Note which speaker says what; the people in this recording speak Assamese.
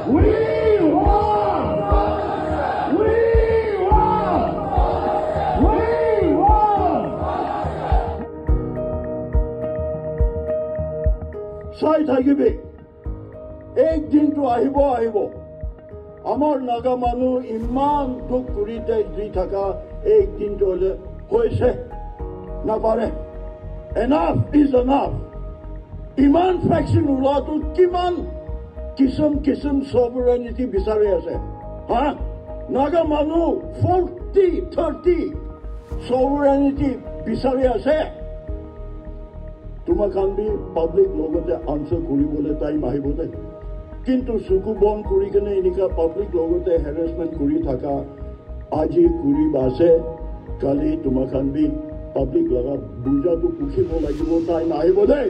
Speaker 1: We want! We want! We want! চাই থাকিবি একদিনটো আহিব আহিব আমাৰ নাগা মানুহ ইমান দুখ কৰি দি থকা একদিনটো হলে হৈছে নাপাৰে enough is enough ইমান ফেকশন ওলোৱাটো কিমান কিসম কিসম sovereignty বিচাৰি আছে হা নাগা মানুহ 40-30 sovereignty বিচাৰি আছে তোমাক আমি পাব্লিক লগতে আনসাৰ কৰিবলৈ টাইম আহিব দে কিন্তু চকু বন্ধ কৰি কেনে এনেকা পাব্লিক লগতে হেৰাসমেন্ট কৰি থকা আজি কৰি আছে কালি তোমাক আমি পাব্লিক লগা বুজাটো পুখিব লাগিব টাইম আহিব দে